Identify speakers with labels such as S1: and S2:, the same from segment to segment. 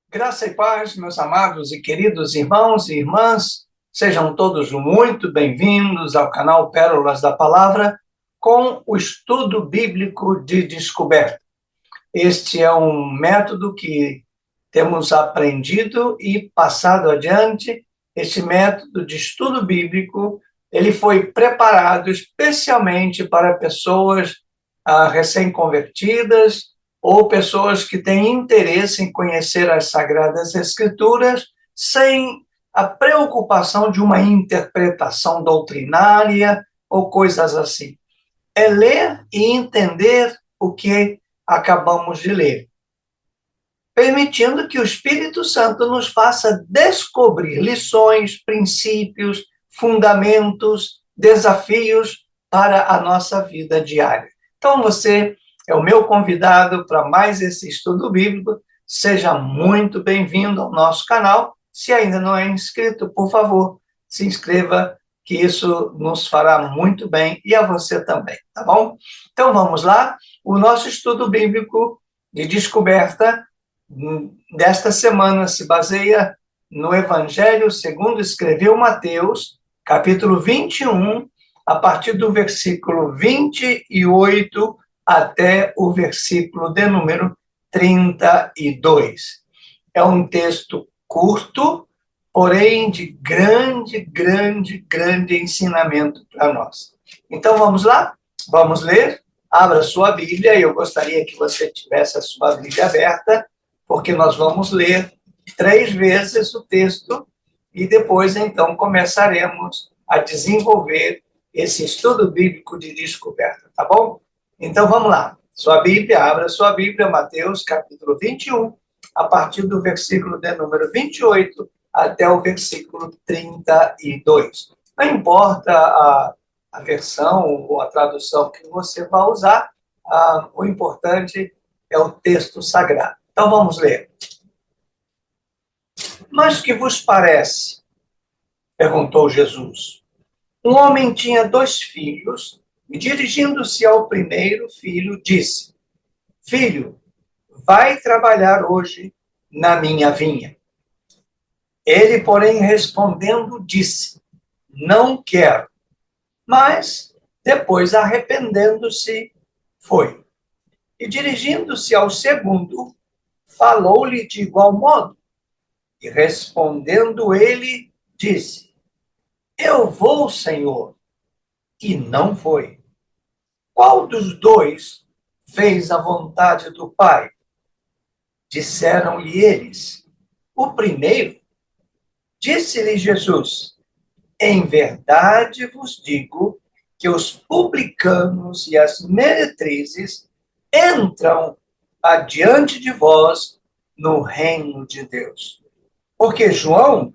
S1: Graça e paz, meus amados e queridos irmãos e irmãs, sejam todos muito bem-vindos ao canal Pérolas da Palavra com o estudo bíblico de descoberta. Este é um método que temos aprendido e passado adiante. Este método de estudo bíblico, ele foi preparado especialmente para pessoas recém-convertidas ou pessoas que têm interesse em conhecer as Sagradas Escrituras sem a preocupação de uma interpretação doutrinária ou coisas assim. É ler e entender o que acabamos de ler, permitindo que o Espírito Santo nos faça descobrir lições, princípios, fundamentos, desafios para a nossa vida diária. Então, você é o meu convidado para mais esse estudo bíblico. Seja muito bem-vindo ao nosso canal. Se ainda não é inscrito, por favor, se inscreva, que isso nos fará muito bem e a você também, tá bom? Então, vamos lá. O nosso estudo bíblico de descoberta desta semana se baseia no Evangelho segundo escreveu Mateus, capítulo 21, a partir do versículo 28 até o versículo de número 32. É um texto curto, porém de grande ensinamento para nós. Então vamos lá? Vamos ler? Abra sua Bíblia, e eu gostaria que você tivesse a sua Bíblia aberta, porque nós vamos ler 3 vezes o texto e depois, então, começaremos a desenvolver esse estudo bíblico de descoberta, tá bom? Então, vamos lá. Sua Bíblia, abra sua Bíblia, Mateus, capítulo 21, a partir do versículo de número 28 até o versículo 32. Não importa a versão ou a tradução que você vai usar, o importante é o texto sagrado. Então, vamos ler. Mas que vos parece? Perguntou Jesus. Um homem tinha 2 filhos e, dirigindo-se ao primeiro filho, disse: Filho, vai trabalhar hoje na minha vinha. Ele, porém, respondendo, disse: Não quero. Mas, depois, arrependendo-se, foi. E, dirigindo-se ao segundo, falou-lhe de igual modo. E respondendo ele, disse: Eu vou, Senhor. E não foi. Qual dos 2 fez a vontade do Pai? Disseram-lhe eles: O primeiro. Disse-lhe Jesus: Em verdade vos digo que os publicanos e as meretrizes entram adiante de vós no reino de Deus. Porque João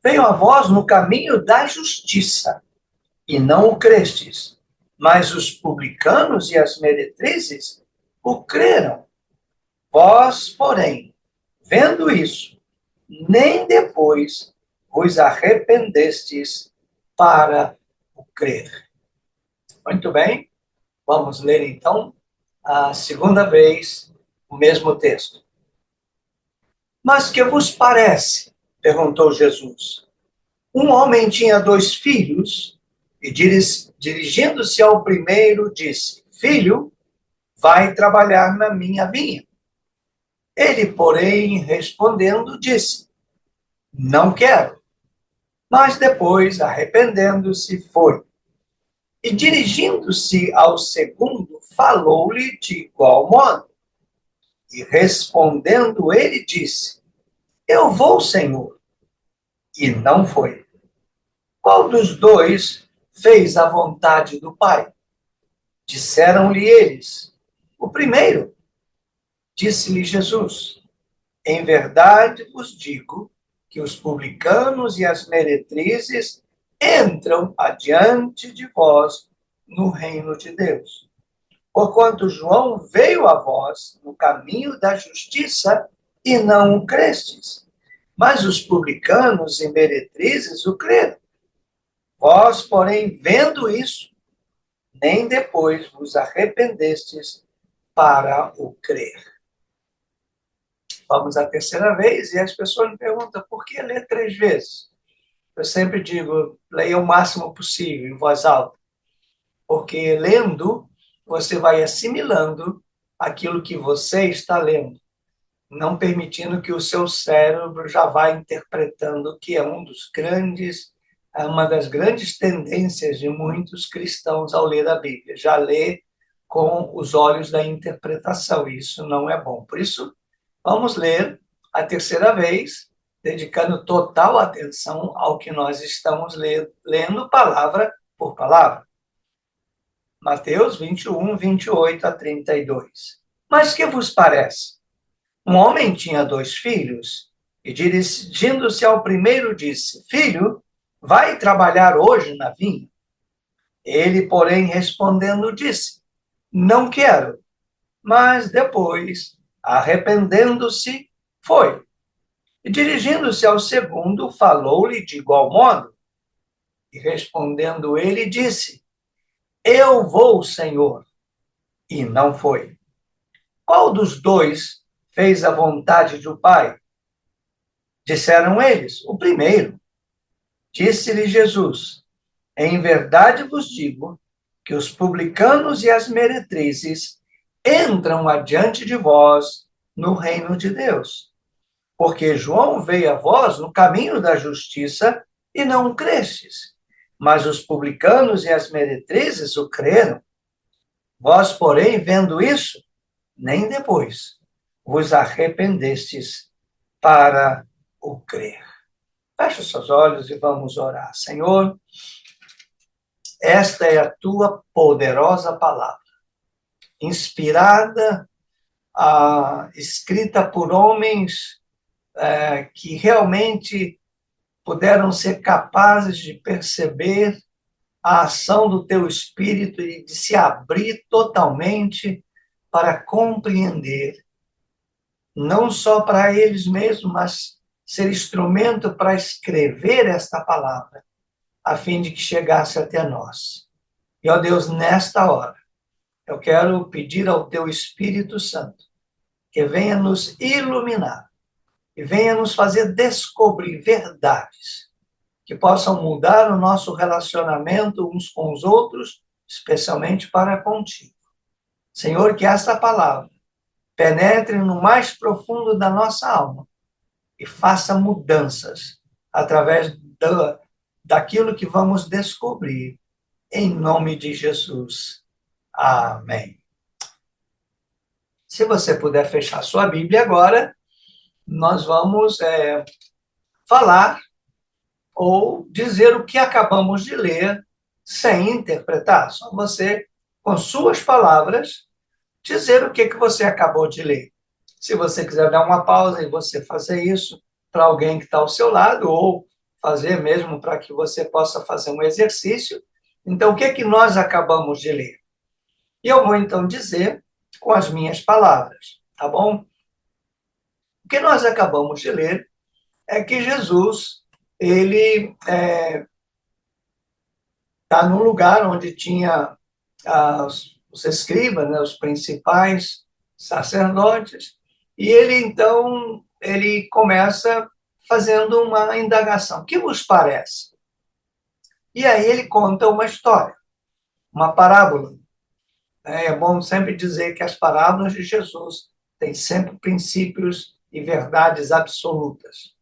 S1: veio a vós no caminho da justiça, e não o crestes, mas os publicanos e as meretrizes o creram. Vós, porém, vendo isso, nem depois vos arrependestes para o crer. Muito bem, vamos ler então a segunda vez o mesmo texto. Mas que vos parece? Perguntou Jesus. Um homem tinha 2 filhos e, dirigindo-se ao primeiro, disse: Filho, vai trabalhar na minha vinha. Ele, porém, respondendo, disse: Não quero. Mas depois, arrependendo-se, foi. E, dirigindo-se ao segundo, falou-lhe de igual modo. E, respondendo, ele disse: Eu vou, Senhor. E não foi. Qual dos 2 fez a vontade do Pai? Disseram-lhe eles: O primeiro. Disse-lhe Jesus: Em verdade vos digo que os publicanos e as meretrizes entram adiante de vós no reino de Deus. Porquanto João veio a vós no caminho da justiça e não o crestes, mas os publicanos e meretrizes o creram. Vós, porém, vendo isso, nem depois vos arrependestes para o crer. vamos a terceira vez e as pessoas me perguntam por que ler 3 vezes? Eu sempre digo, leia o máximo possível, em voz alta, porque lendo, você vai assimilando aquilo que você está lendo, não permitindo que o seu cérebro já vá interpretando, que é uma das grandes tendências de muitos cristãos ao ler a Bíblia, já lê com os olhos da interpretação, e isso não é bom. Por isso, vamos ler a terceira vez, dedicando total atenção ao que nós estamos lendo palavra por palavra. Mateus 21, 28 a 32. Mas que vos parece? Um homem tinha 2 filhos, e dirigindo-se ao primeiro disse: Filho, vai trabalhar hoje na vinha? Ele, porém, respondendo, disse: Não quero. Mas depois, arrependendo-se, foi. E dirigindo-se ao segundo, falou-lhe de igual modo. E respondendo ele, disse: Eu vou, Senhor. E não foi. Qual dos dois fez a vontade do Pai? Disseram eles: O primeiro. Disse-lhe Jesus: Em verdade vos digo que os publicanos e as meretrizes entram adiante de vós no reino de Deus. Porque João veio a vós no caminho da justiça e não o crestes. Mas os publicanos e as meretrizes o creram. Vós, porém, vendo isso, nem depois vos arrependestes para o crer. Feche os seus olhos e vamos orar. Senhor, esta é a tua poderosa palavra, inspirada, escrita por homens que realmente puderam ser capazes de perceber a ação do teu Espírito e de se abrir totalmente para compreender, não só para eles mesmos, mas ser instrumento para escrever esta palavra, a fim de que chegasse até nós. E, ó Deus, nesta hora, eu quero pedir ao teu Espírito Santo que venha nos iluminar e venha nos fazer descobrir verdades que possam mudar o nosso relacionamento uns com os outros, especialmente para contigo. Senhor, que esta palavra penetre no mais profundo da nossa alma e faça mudanças através daquilo que vamos descobrir, em nome de Jesus. Amém. Se você puder fechar sua Bíblia agora, nós vamos falar ou dizer o que acabamos de ler sem interpretar. Só você, com suas palavras, dizer o que você acabou de ler. Se você quiser dar uma pausa e você fazer isso para alguém que está ao seu lado, ou fazer mesmo para que você possa fazer um exercício. Então, o que nós acabamos de ler? E eu vou, então, dizer com as minhas palavras, tá bom? O que nós acabamos de ler é que Jesus, ele está num lugar onde tinha os escribas, né, os principais sacerdotes, e ele, então, ele começa fazendo uma indagação. O que vos parece? E aí ele conta uma história, uma parábola. É bom sempre dizer que as parábolas de Jesus têm sempre princípios e verdades absolutas.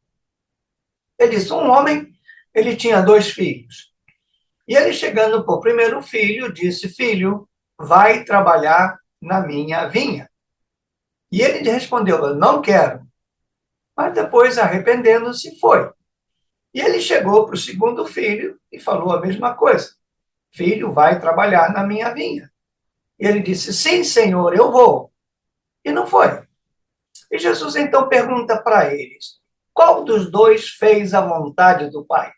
S1: Ele disse, um homem, ele tinha 2 filhos. E ele, chegando para o primeiro filho, disse, filho, vai trabalhar na minha vinha. E ele respondeu, não quero. Mas depois, arrependendo-se, foi. E ele chegou para o segundo filho e falou a mesma coisa. Filho, vai trabalhar na minha vinha. E ele disse, sim, Senhor, eu vou. E não foi. E Jesus então pergunta para eles, qual dos 2 fez a vontade do Pai?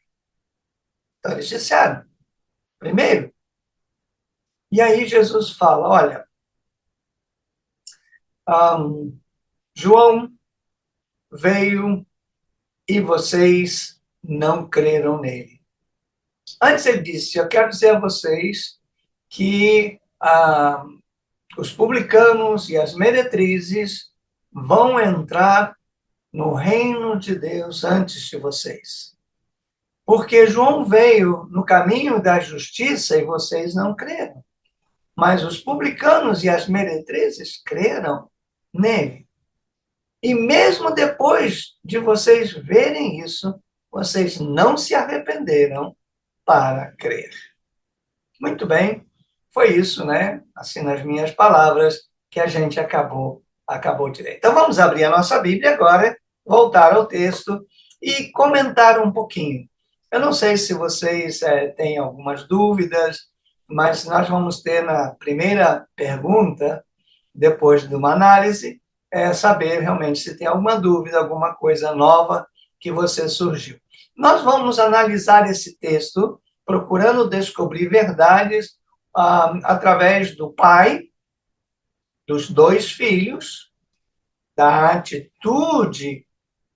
S1: Então eles disseram, primeiro. E aí Jesus fala, olha, João veio e vocês não creram nele. Antes ele disse, eu quero dizer a vocês que os publicanos e as meretrizes vão entrar no reino de Deus antes de vocês. Porque João veio no caminho da justiça e vocês não creram. Mas os publicanos e as meretrizes creram nele. E mesmo depois de vocês verem isso, vocês não se arrependeram para crer. Muito bem, foi isso, né? Assim, nas minhas palavras, que a gente acabou de ler. Então, vamos abrir a nossa Bíblia agora, voltar ao texto e comentar um pouquinho. Eu não sei se vocês têm algumas dúvidas, mas nós vamos ter na primeira pergunta, depois de uma análise, saber realmente se tem alguma dúvida, alguma coisa nova que você surgiu. Nós vamos analisar esse texto procurando descobrir verdades através do pai, dos dois filhos, da atitude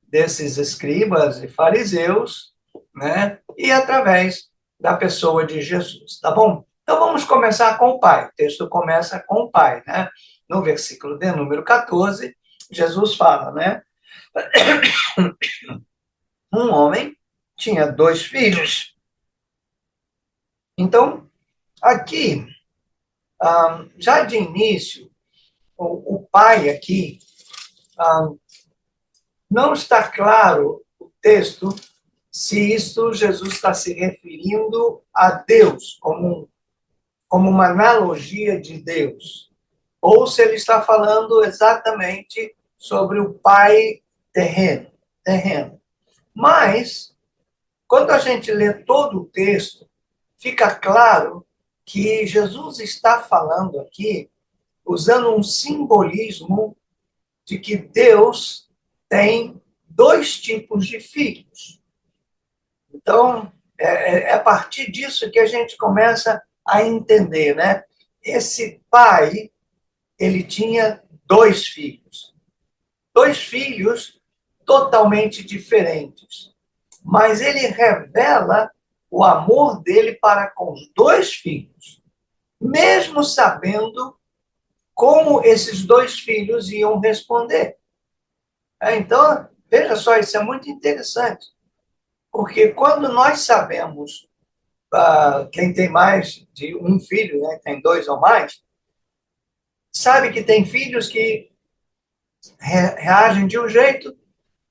S1: desses escribas e fariseus, né? E através da pessoa de Jesus, tá bom? Então vamos começar com o pai. O texto começa com o pai, né? No versículo de número 14, Jesus fala, né? Um homem tinha dois filhos. Então, aqui, já de início, o pai aqui, não está claro o texto se isto Jesus está se referindo a Deus, como uma analogia de Deus, ou se ele está falando exatamente sobre o pai terreno. Mas, quando a gente lê todo o texto, fica claro que Jesus está falando aqui, usando um simbolismo de que Deus tem dois tipos de filhos. Então, é a partir disso que a gente começa a entender, né? Esse pai, ele tinha dois filhos. Dois filhos totalmente diferentes. Mas ele revela o amor dele para com os dois filhos, mesmo sabendo como esses dois filhos iam responder. Então, veja só, isso é muito interessante, porque quando nós sabemos, quem tem mais de um filho, né, tem dois ou mais, sabe que tem filhos que reagem de um jeito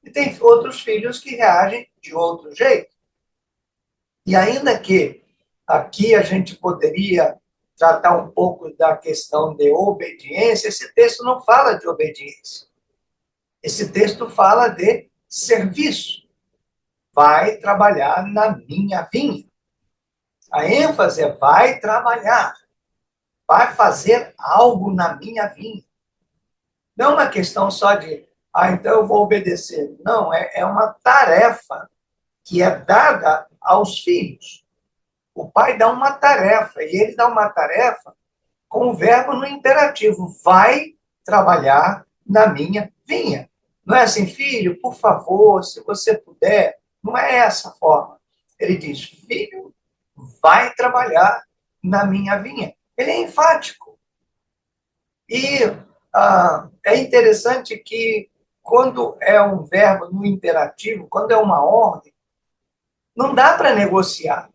S1: e tem outros filhos que reagem de outro jeito. E ainda que aqui a gente poderia tratar um pouco da questão de obediência, esse texto não fala de obediência. Esse texto fala de serviço. Vai trabalhar na minha vinha. A ênfase é vai trabalhar, vai fazer algo na minha vinha. Não é uma questão só de, então eu vou obedecer. Não, é uma tarefa que é dada aos filhos. O pai dá uma tarefa, e ele dá uma tarefa com o verbo no imperativo. Vai trabalhar na minha vinha. Não é assim, filho, por favor, se você puder. Não é essa a forma. Ele diz, filho, vai trabalhar na minha vinha. Ele é enfático. E é interessante que, quando é um verbo no imperativo, quando é uma ordem, não dá para negociar.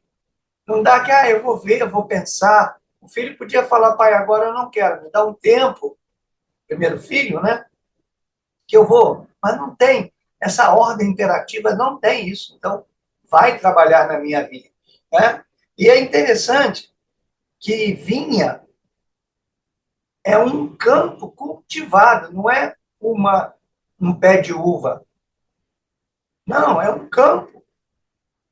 S1: Não dá que, eu vou ver, eu vou pensar. O filho podia falar, pai, agora eu não quero, me dá um tempo, primeiro filho, né? Que eu vou. Mas não tem. Essa ordem imperativa não tem isso. Então, vai trabalhar na minha vinha. Né? E é interessante que vinha é um campo cultivado, não é um pé de uva. Não, é um campo.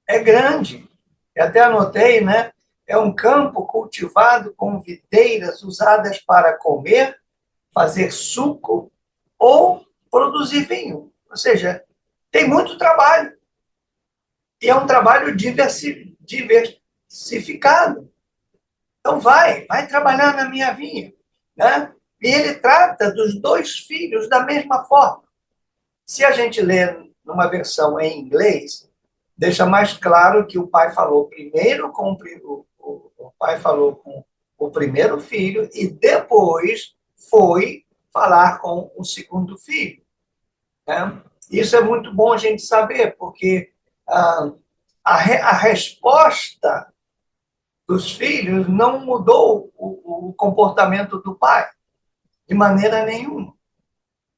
S1: É grande. Eu até anotei, né? É um campo cultivado com videiras usadas para comer, fazer suco ou produzir vinho. Ou seja, tem muito trabalho. E é um trabalho diversificado. Então vai trabalhar na minha vinha. Né? E ele trata dos dois filhos da mesma forma. Se a gente lê numa versão em inglês, deixa mais claro que o pai falou primeiro com o pai falou com o primeiro filho e depois foi falar com o segundo filho. Né? Isso é muito bom a gente saber, porque a resposta dos filhos não mudou o comportamento do pai, de maneira nenhuma.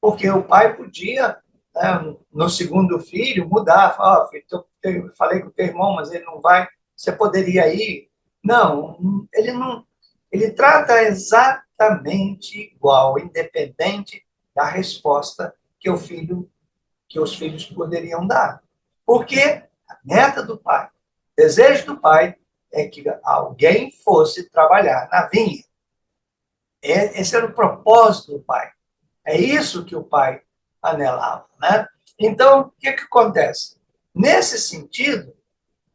S1: Porque o pai podia, né, no segundo filho, mudar, falar, oh, eu falei com o teu irmão, mas ele não vai, você poderia ir. Não, ele não. Ele trata exatamente igual, independente da resposta que os filhos poderiam dar. Porque a meta do pai, o desejo do pai é que alguém fosse trabalhar na vinha. Esse era o propósito do pai. É isso que o pai anelava, né? Então, o que acontece? Nesse sentido,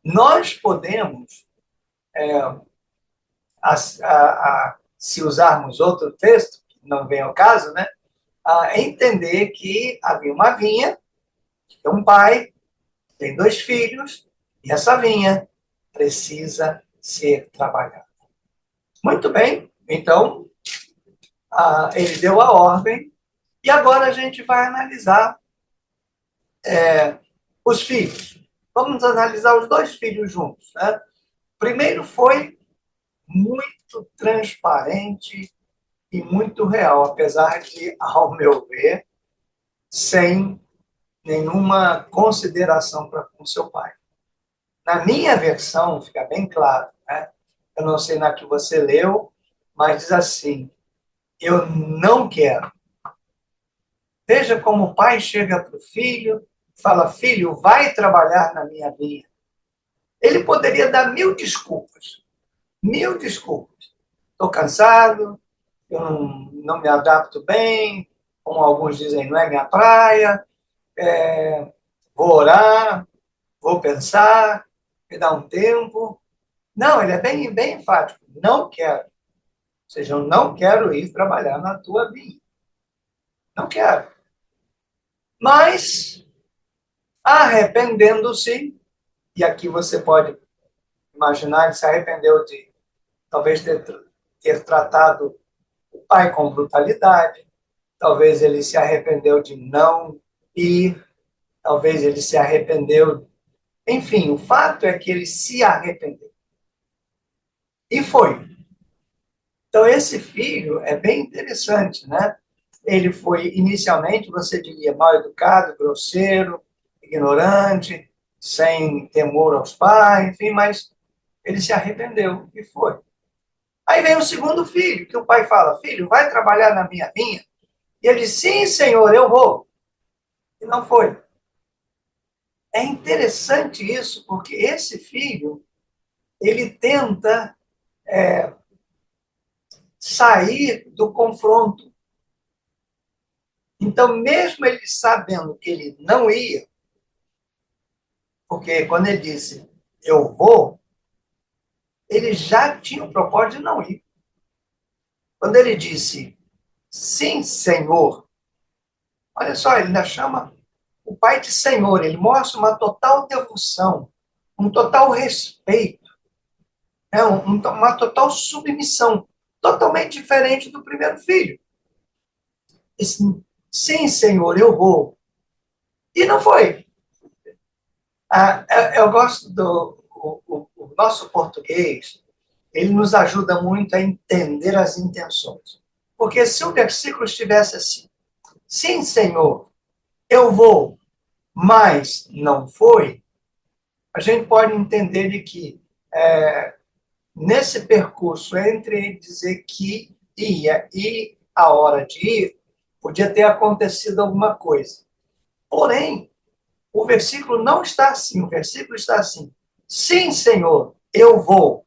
S1: nós podemos, se usarmos outro texto, que não vem ao caso, né? Entender que havia uma vinha, que é um pai, tem dois filhos, e essa vinha precisa ser trabalhada. Muito bem, então ele deu a ordem, e agora a gente vai analisar os filhos. Vamos analisar os dois filhos juntos. Né? Primeiro foi muito transparente e muito real, apesar de, ao meu ver, sem nenhuma consideração para com seu pai. Na minha versão, fica bem claro, né? Eu não sei na que você leu, mas diz assim: eu não quero. Veja como o pai chega para o filho, fala: filho, vai trabalhar na minha vinha. Ele poderia dar mil desculpas. Estou cansado, eu não me adapto bem, como alguns dizem, não é minha praia, vou orar, vou pensar, me dá um tempo. Não, ele é bem, bem enfático. Não quero. Ou seja, eu não quero ir trabalhar na tua vinha. Não quero. Mas, arrependendo-se, e aqui você pode imaginar, ele se arrependeu de talvez ter tratado o pai com brutalidade, talvez ele se arrependeu de não ir, talvez ele se arrependeu. Enfim, o fato é que ele se arrependeu. E foi. Então, esse filho é bem interessante, né? Ele foi, inicialmente, você diria, mal educado, grosseiro, ignorante, sem temor aos pais, enfim, mas ele se arrependeu e foi. Aí vem o segundo filho, que o pai fala: filho, vai trabalhar na minha vinha? E ele diz: sim, senhor, eu vou. E não foi. É interessante isso, porque esse filho, ele tenta sair do confronto. Então, mesmo ele sabendo que ele não ia, porque quando ele disse, eu vou, ele já tinha o propósito de não ir. Quando ele disse, sim, senhor, olha só, ele ainda chama o pai de senhor, ele mostra uma total devoção, um total respeito, né? Uma total submissão, totalmente diferente do primeiro filho. Disse, sim, senhor, eu vou. E não foi. Eu gosto o nosso português, ele nos ajuda muito a entender as intenções. Porque se o versículo estivesse assim, sim, Senhor, eu vou, mas não foi, a gente pode entender de que nesse percurso entre ele dizer que ia e a hora de ir, podia ter acontecido alguma coisa. Porém, o versículo não está assim, o versículo está assim, sim, Senhor, eu vou,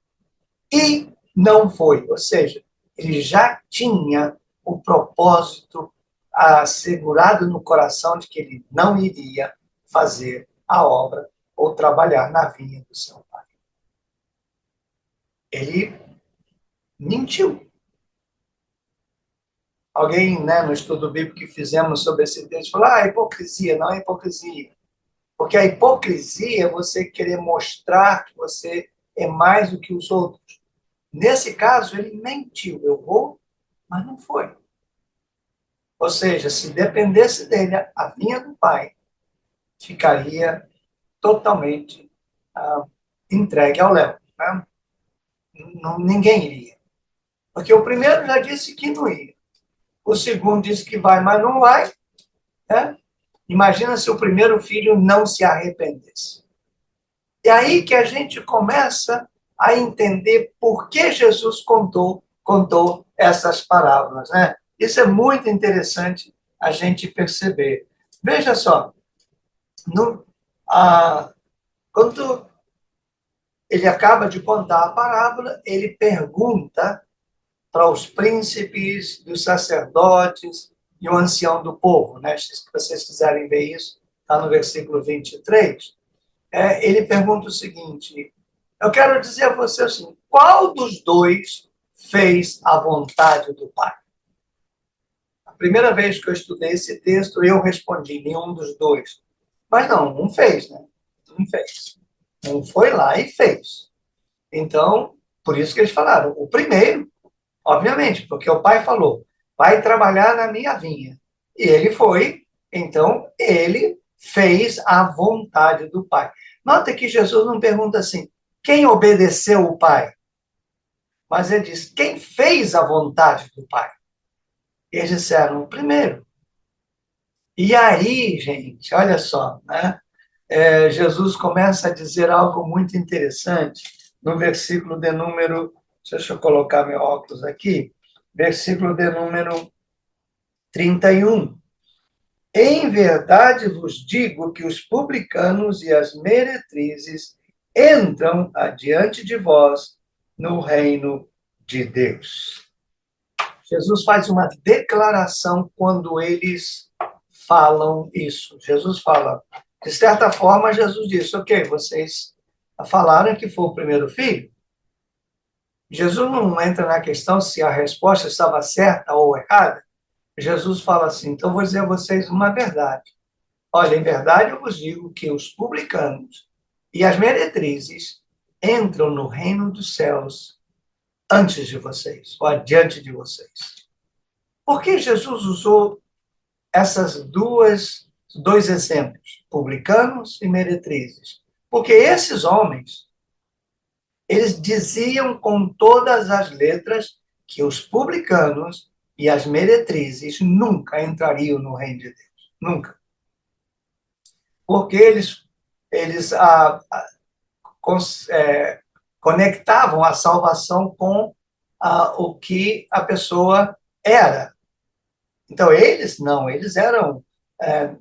S1: e não foi. Ou seja, ele já tinha o propósito assegurado no coração de que ele não iria fazer a obra ou trabalhar na vinha do seu pai. Ele mentiu. Alguém, né, no estudo bíblico que fizemos sobre esse texto, falou: hipocrisia, não é hipocrisia. Porque a hipocrisia é você querer mostrar que você é mais do que os outros. Nesse caso, ele mentiu. Eu vou, mas não foi. Ou seja, se dependesse dele, a vinha do pai, ficaria totalmente entregue ao Léo. Né? Ninguém iria. Porque o primeiro já disse que não ia. O segundo disse que vai, mas não vai. Né? Imagina se o primeiro filho não se arrependesse. E aí que a gente começa a entender por que Jesus contou essas parábolas. Né? Isso é muito interessante a gente perceber. Veja só, no, quando ele acaba de contar a parábola, ele pergunta para os príncipes, dos sacerdotes e o ancião do povo. Né? Se vocês quiserem ver isso, está no versículo 23. Ele pergunta o seguinte: eu quero dizer a você assim, qual dos dois fez a vontade do Pai? A primeira vez que eu estudei esse texto, eu respondi, nenhum dos dois. Mas não, um fez, né? Um fez. Um foi lá e fez. Então, por isso que eles falaram, o primeiro, obviamente, porque o pai falou, vai trabalhar na minha vinha. E ele foi, então, ele fez a vontade do pai. Nota que Jesus não pergunta assim, quem obedeceu o pai? Mas ele diz, quem fez a vontade do pai? E eles disseram, o primeiro. E aí, gente, olha só, né? Jesus começa a dizer algo muito interessante no versículo de número, deixa eu colocar meu óculos aqui, versículo de número 31. Em verdade vos digo que os publicanos e as meretrizes entram adiante de vós no reino de Deus. Jesus faz uma declaração quando eles falam isso. Jesus fala, de certa forma, Jesus disse, ok, vocês falaram que foi o primeiro filho. Jesus não entra na questão se a resposta estava certa ou errada. Jesus fala assim, então vou dizer a vocês uma verdade. Olha, em verdade eu vos digo que os publicanos e as meretrizes entram no reino dos céus antes de vocês, ou adiante de vocês. Por que Jesus usou essas dois exemplos, publicanos e meretrizes? Porque esses homens, eles diziam com todas as letras que os publicanos e as meretrizes nunca entrariam no reino de Deus. Nunca. Porque eles conectavam a salvação com o que a pessoa era. Então, eles não, eles eram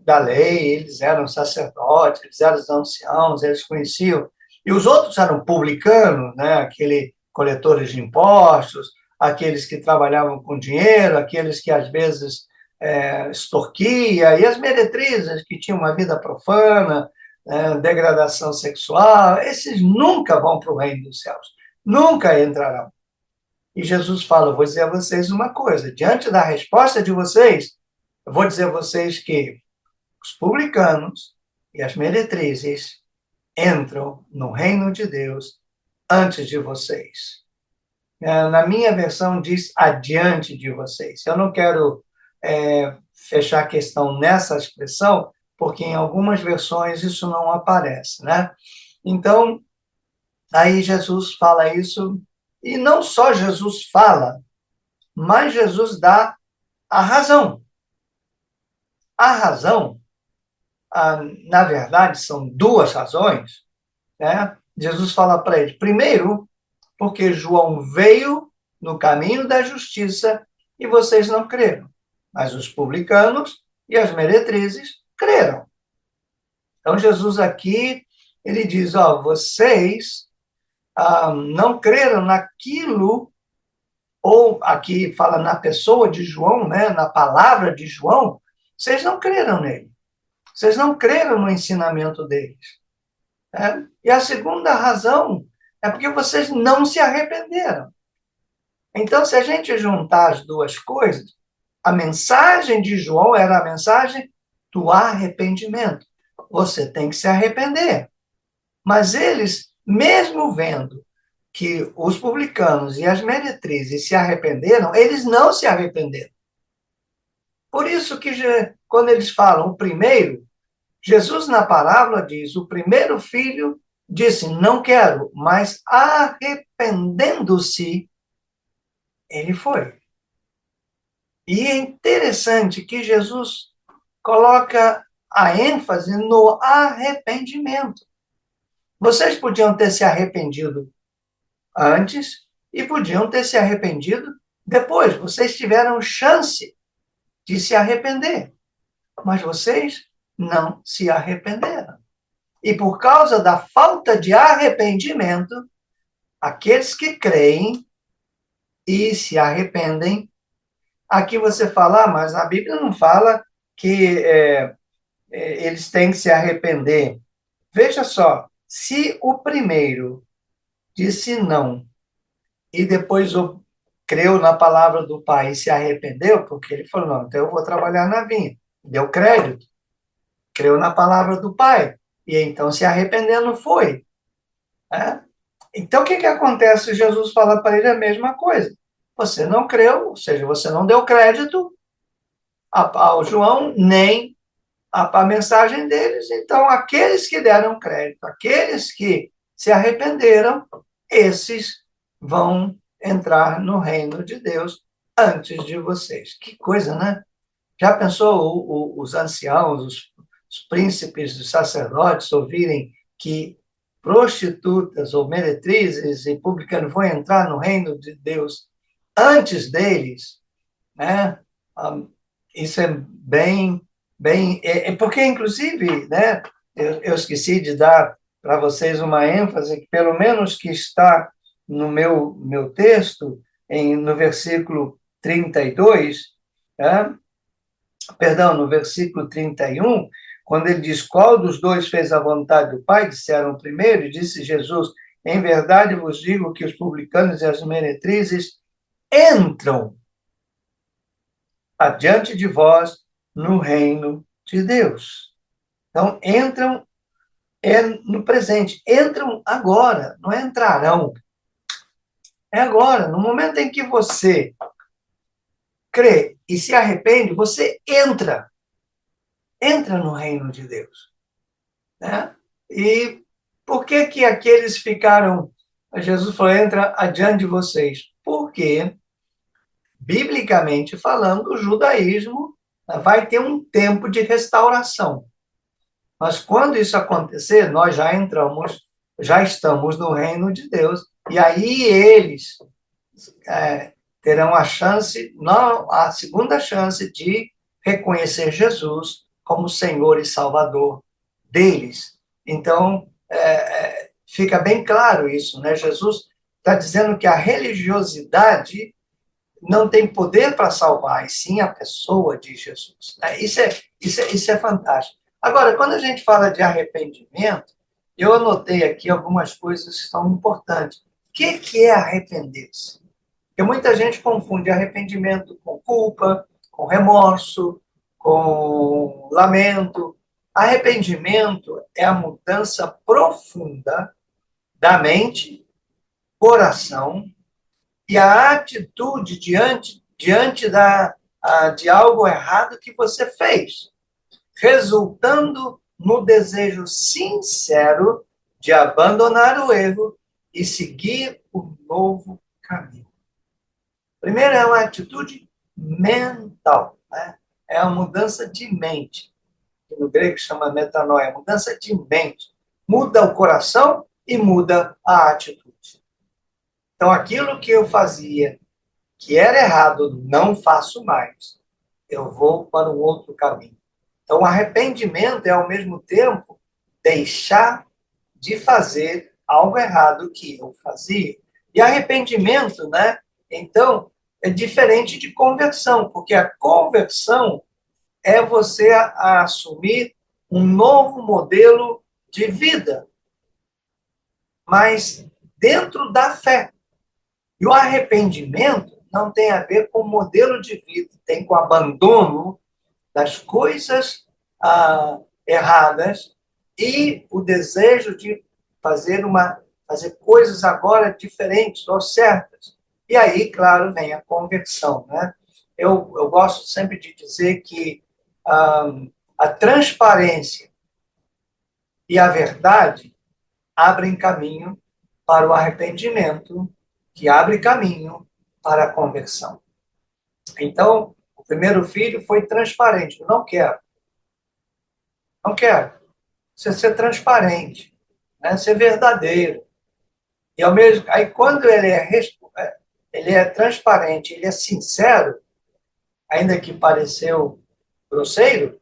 S1: da lei, eles eram sacerdotes, eles eram anciãos, eles conheciam. E os outros eram publicanos, né? Aqueles coletores de impostos, aqueles que trabalhavam com dinheiro, aqueles que às vezes extorquia, e as meretrizes que tinham uma vida profana, degradação sexual, esses nunca vão para o reino dos céus, nunca entrarão. E Jesus fala, vou dizer a vocês uma coisa, diante da resposta de vocês, eu vou dizer a vocês que os publicanos e as meretrizes entram no reino de Deus antes de vocês. Na minha versão diz adiante de vocês. Eu não quero fechar a questão nessa expressão, porque em algumas versões isso não aparece, né? Então, aí Jesus fala isso, e não só Jesus fala, mas Jesus dá a razão. A razão, na verdade, são duas razões, né? Jesus fala para ele, primeiro, porque João veio no caminho da justiça e vocês não creram. Mas os publicanos e as meretrizes creram. Então, Jesus aqui, ele diz, vocês não creram naquilo, ou aqui fala na pessoa de João, né, na palavra de João, vocês não creram nele. Vocês não creram no ensinamento deles. Né? E a segunda razão é porque vocês não se arrependeram. Então, se a gente juntar as duas coisas, a mensagem de João era a mensagem do arrependimento. Você tem que se arrepender. Mas eles, mesmo vendo que os publicanos e as meretrizes se arrependeram, eles não se arrependeram. Por isso que quando eles falam o primeiro, Jesus, na parábola, diz: o primeiro filho disse, não quero, mas arrependendo-se, ele foi. E é interessante que Jesus coloca a ênfase no arrependimento. Vocês podiam ter se arrependido antes e podiam ter se arrependido depois. Vocês tiveram chance de se arrepender, mas vocês não se arrependeram. E por causa da falta de arrependimento, aqueles que creem e se arrependem, aqui você fala, mas a Bíblia não fala que eles têm que se arrepender. Veja só, se o primeiro disse não e depois creu na palavra do pai e se arrependeu, porque ele falou, não, então eu vou trabalhar na vinha. Deu crédito, creu na palavra do pai, e então se arrependendo foi. Né? Então, o que acontece? Jesus fala para ele a mesma coisa. Você não creu, ou seja, você não deu crédito ao João, nem a mensagem deles. Então, aqueles que deram crédito, aqueles que se arrependeram, esses vão entrar no reino de Deus antes de vocês. Que coisa, né? Já pensou os anciãos, os príncipes, os sacerdotes ouvirem que prostitutas ou meretrizes e publicanos vão entrar no reino de Deus antes deles, né? Isso é porque inclusive, né? Eu esqueci de dar para vocês uma ênfase que pelo menos que está no meu texto no versículo 32, né? Perdão, no versículo 31, quando ele diz, qual dos dois fez a vontade do Pai? Disseram o primeiro, e disse Jesus, em verdade vos digo que os publicanos e as meretrizes entram adiante de vós no reino de Deus. Então, entram no presente, entram agora, não é entrarão. É agora, no momento em que você crê e se arrepende, você entra no reino de Deus. Né? E por que aqueles ficaram... Jesus falou, entra adiante de vocês. Porque, biblicamente falando, o judaísmo vai ter um tempo de restauração. Mas quando isso acontecer, nós já estamos no reino de Deus. E aí eles terão a chance, não, a segunda chance de reconhecer Jesus como Senhor e Salvador deles. Então, fica bem claro isso, né? Jesus está dizendo que a religiosidade não tem poder para salvar, e sim a pessoa de Jesus. Isso é fantástico. Agora, quando a gente fala de arrependimento, eu anotei aqui algumas coisas que são importantes. O que é arrepender-se? Porque muita gente confunde arrependimento com culpa, com remorso, com lamento. Arrependimento é a mudança profunda da mente, coração e a atitude diante de algo errado que você fez, resultando no desejo sincero de abandonar o erro e seguir o novo caminho. Primeiro é uma atitude mental, né? É a mudança de mente, que no grego chama metanoia, mudança de mente. Muda o coração e muda a atitude. Então, aquilo que eu fazia, que era errado, não faço mais. Eu vou para um outro caminho. Então, o arrependimento é, ao mesmo tempo, deixar de fazer algo errado que eu fazia. E arrependimento, né? Então, é diferente de conversão, porque a conversão é você assumir um novo modelo de vida, mas dentro da fé. E o arrependimento não tem a ver com modelo de vida, tem com o abandono das coisas erradas e o desejo de fazer coisas agora diferentes ou certas. E aí, claro, vem a conversão, né? Eu gosto sempre de dizer que a transparência e a verdade abrem caminho para o arrependimento, que abre caminho para a conversão. Então, o primeiro filho foi transparente. Não quero. Não quero. Você ser transparente, né? Ser verdadeiro. E ao mesmo, aí quando ele é transparente, ele é sincero, ainda que pareceu grosseiro,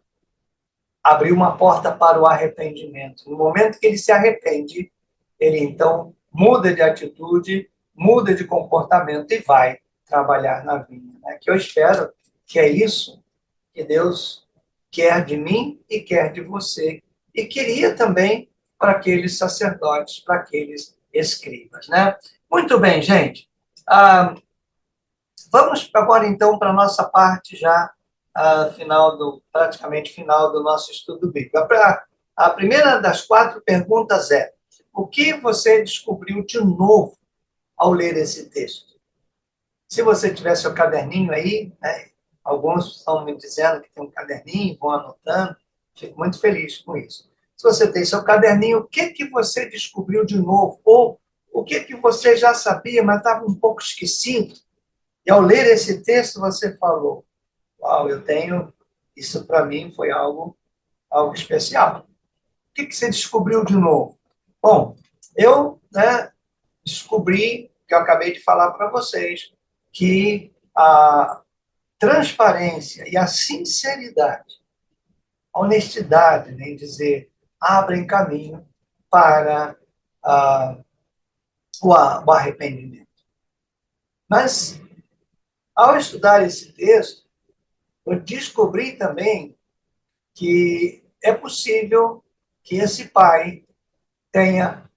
S1: abriu uma porta para o arrependimento. No momento que ele se arrepende, ele então muda de atitude, muda de comportamento e vai trabalhar na vinha. Né? Que eu espero que é isso que Deus quer de mim e quer de você. E queria também para aqueles sacerdotes, para aqueles escribas. Né? Muito bem, gente. Vamos agora, então, para a nossa parte já praticamente final do nosso estudo bíblico. A primeira das 4 perguntas é: o que você descobriu de novo ao ler esse texto? Se você tiver seu caderninho aí, né, alguns estão me dizendo que tem um caderninho, vão anotando, fico muito feliz com isso. Se você tem seu caderninho, o que você descobriu de novo? Ou o que você já sabia, mas estava um pouco esquecido? E ao ler esse texto, você falou: uau, eu tenho, isso para mim foi algo especial. O que você descobriu de novo? Bom, eu, né, descobri, que eu acabei de falar para vocês, que a transparência e a sinceridade, a honestidade, nem dizer, abrem caminho para o arrependimento. Mas, ao estudar esse texto, eu descobri também que é possível que esse pai tenha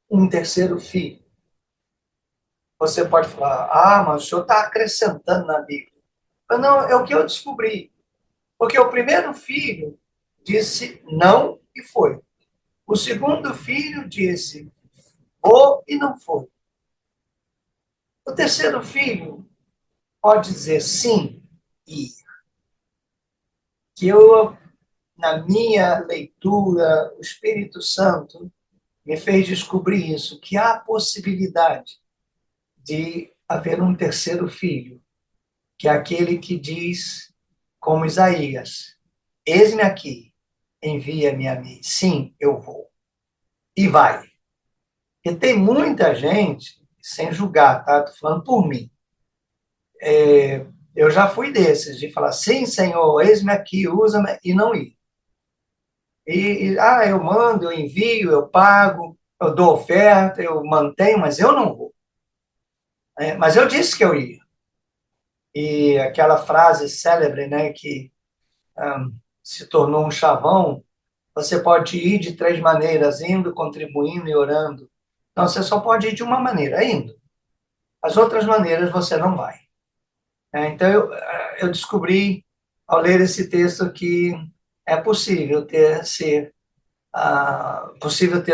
S1: um terceiro filho. Você pode falar: ah, mas o senhor está acrescentando na Bíblia. Mas não, é o que eu descobri. Porque o primeiro filho disse não e foi. O segundo filho disse vou e não foi. O terceiro filho pode dizer sim e ir. Que eu, na minha leitura, o Espírito Santo me fez descobrir isso, que há a possibilidade de haver um terceiro filho, que é aquele que diz, como Isaías: eis-me aqui, envia-me a mim. Sim, eu vou. E vai. E tem muita gente, sem julgar, tá? Estou falando por mim. Eu já fui desses, de falar: sim, Senhor, eis-me aqui, usa-me, e não ir. Eu mando, eu envio, eu pago, eu dou oferta, eu mantenho, mas eu não vou. Mas eu disse que eu ia. E aquela frase célebre, né, que se tornou um chavão: você pode ir de 3 maneiras, indo, contribuindo e orando. Não, você só pode ir de uma maneira, indo. As outras maneiras você não vai. Então, eu descobri, ao ler esse texto, que é possível ter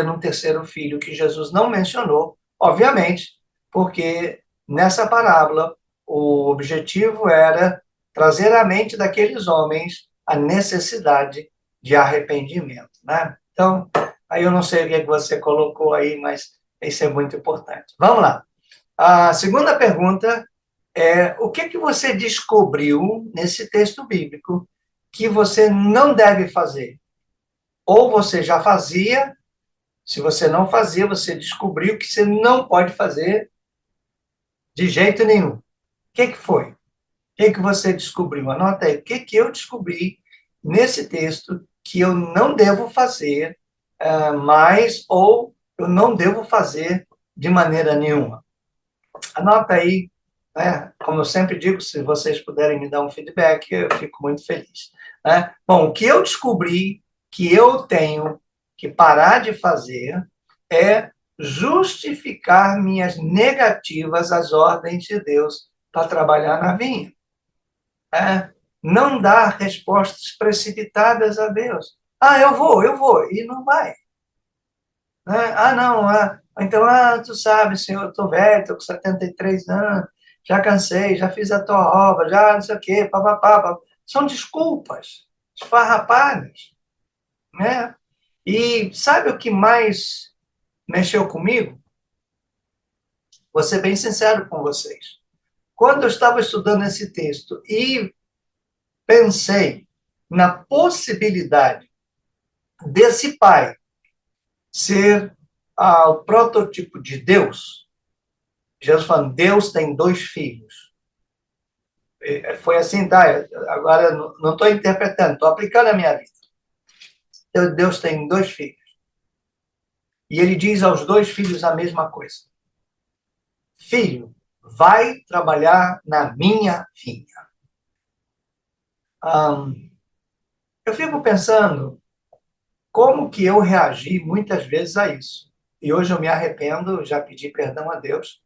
S1: um terceiro filho, que Jesus não mencionou, obviamente, porque nessa parábola o objetivo era trazer à mente daqueles homens a necessidade de arrependimento, né? Então, aí eu não sei o que é que você colocou aí, mas isso é muito importante. Vamos lá. A segunda pergunta é: o que você descobriu nesse texto bíblico que você não deve fazer? Ou você já fazia, se você não fazia, você descobriu que você não pode fazer de jeito nenhum. O que foi? O que você descobriu? Anota aí. O que eu descobri nesse texto que eu não devo fazer mais, ou eu não devo fazer de maneira nenhuma? Anota aí, né? Como eu sempre digo, se vocês puderem me dar um feedback, eu fico muito feliz. Né? Bom, o que eu descobri que eu tenho que parar de fazer é justificar minhas negativas às ordens de Deus para trabalhar na vinha. Não dar respostas precipitadas a Deus. Ah, eu vou, e não vai. Não, então, tu sabe, senhor, eu estou velho, estou com 73 anos, já cansei, já fiz a tua obra, já não sei o quê, papapá. São desculpas esfarrapadas, né? E sabe o que mais mexeu comigo? Vou ser bem sincero com vocês. Quando eu estava estudando esse texto e pensei na possibilidade desse pai ser o protótipo de Deus, Jesus falando, Deus tem dois filhos. Foi assim, tá? Agora não estou interpretando, estou aplicando a minha vida. Deus tem dois filhos. E ele diz aos dois filhos a mesma coisa. Filho, vai trabalhar na minha vinha. Eu fico pensando como que eu reagi muitas vezes a isso. E hoje eu me arrependo, já pedi perdão a Deus,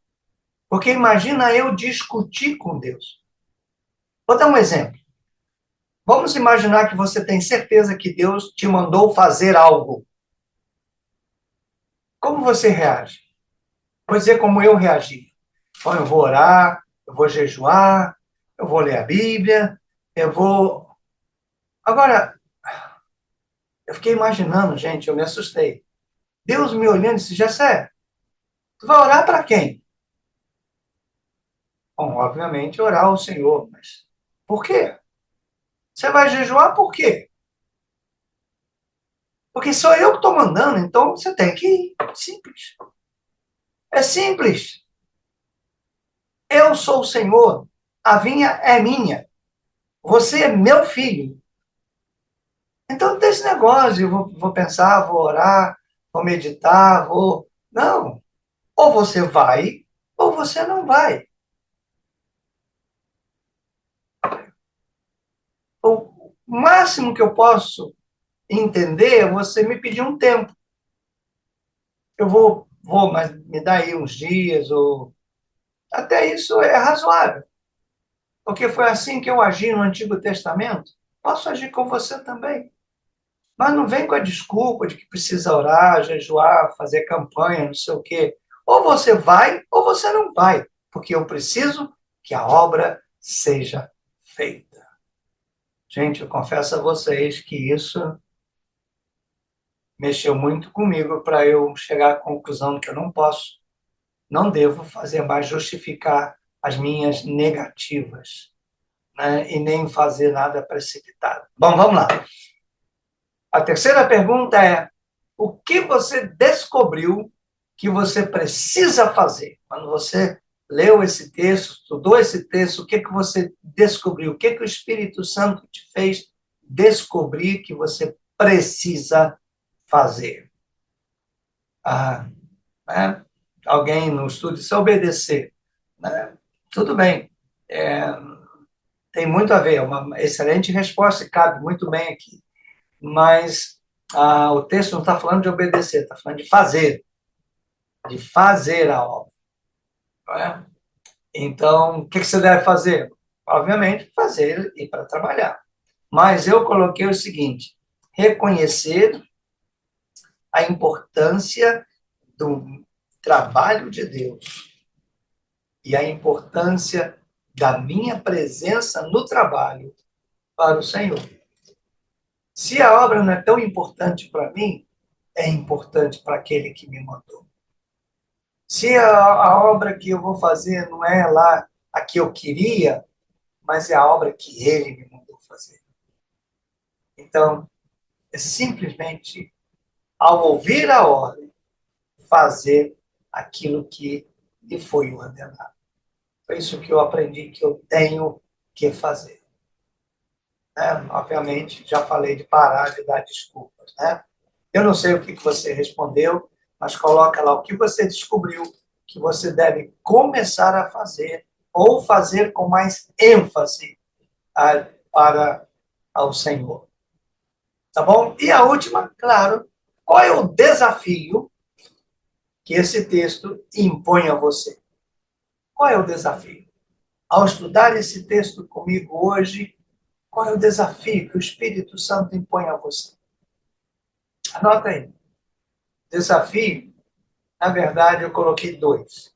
S1: porque imagina eu discutir com Deus. Vou dar um exemplo. Vamos imaginar que você tem certeza que Deus te mandou fazer algo. Como você reage? Vou dizer como eu reagi. Bom, eu vou orar, eu vou jejuar, eu vou ler a Bíblia, eu vou... Agora, eu fiquei imaginando, gente, eu me assustei. Deus me olhando e disse, Jessé, tu vai orar para quem? Bom, obviamente orar ao Senhor, mas por quê? Você vai jejuar por quê? Porque sou eu que estou mandando, então você tem que ir. Simples. É simples. Eu sou o Senhor, a vinha é minha, você é meu filho. Então não tem esse negócio, eu vou pensar, vou orar, vou meditar, vou... Não. Ou você vai, ou você não vai. O máximo que eu posso entender é você me pedir um tempo. Eu mas me dá aí uns dias, ou... Até isso é razoável. Porque foi assim que eu agi no Antigo Testamento. Posso agir com você também. Mas não vem com a desculpa de que precisa orar, jejuar, fazer campanha, não sei o quê. Ou você vai, ou você não vai. Porque eu preciso que a obra seja feita. Gente, eu confesso a vocês que isso mexeu muito comigo para eu chegar à conclusão que eu não posso, não devo fazer mais justificar as minhas negativas, né? E nem fazer nada precipitado. Bom, vamos lá. A terceira pergunta é: o que você descobriu que você precisa fazer? Quando você leu esse texto, estudou esse texto, o que você descobriu? O que o Espírito Santo te fez descobrir que você precisa fazer? Né? Alguém no estudo disse obedecer. Né? Tudo bem. Tem muito a ver, é uma excelente resposta e cabe muito bem aqui. Mas o texto não está falando de obedecer, está falando de fazer a obra. Não é? Então, o que você deve fazer? Obviamente, fazer e para trabalhar. Mas eu coloquei o seguinte: reconhecer a importância do trabalho de Deus e a importância da minha presença no trabalho para o Senhor. Se a obra não é tão importante para mim, é importante para aquele que me mandou. Se a obra que eu vou fazer não é lá a que eu queria, mas é a obra que ele me mandou fazer. Então, é simplesmente, ao ouvir a ordem, fazer aquilo que lhe foi ordenado. Foi isso que eu aprendi que eu tenho que fazer. Né? Obviamente, já falei de parar de dar desculpas. Né? Eu não sei o que você respondeu, mas coloca lá o que você descobriu que você deve começar a fazer ou fazer com mais ênfase para o Senhor. Tá bom? E a última, claro, qual é o desafio que esse texto impõe a você? Qual é o desafio? Ao estudar esse texto comigo hoje, qual é o desafio que o Espírito Santo impõe a você? Anota aí. Desafio, na verdade, eu coloquei dois.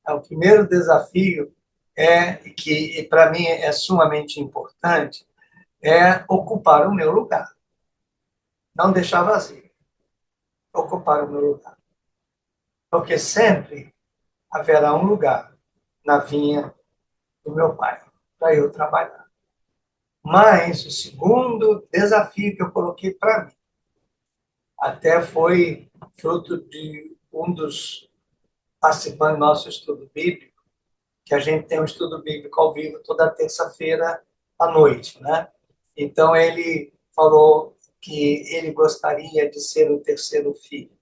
S1: O primeiro desafio que para mim é sumamente importante, é ocupar o meu lugar. não deixar vazio, ocupar o meu lugar. Porque sempre haverá um lugar na vinha do meu pai para eu trabalhar. Mas o segundo desafio que eu coloquei para mim, até foi fruto de um dos participantes do nosso estudo bíblico, que a gente tem um estudo bíblico ao vivo toda terça-feira à noite, né? Então ele falou que ele gostaria de ser o terceiro filho,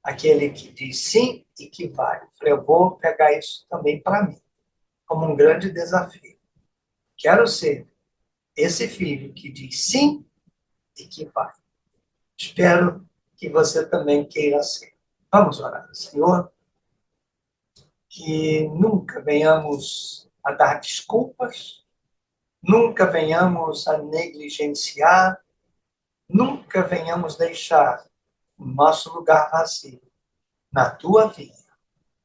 S1: aquele que diz sim e que vai. Eu falei, eu vou pegar isso também para mim, como um grande desafio. Quero ser esse filho que diz sim e que vai. Espero que você também queira ser. Vamos orar, Senhor, que nunca venhamos a dar desculpas, nunca venhamos a negligenciar, nunca venhamos deixar o nosso lugar vazio na tua vida,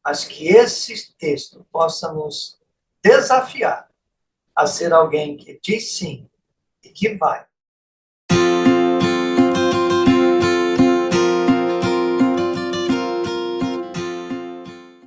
S1: mas que esse texto possa nos desafiar a ser alguém que diz sim e que vai,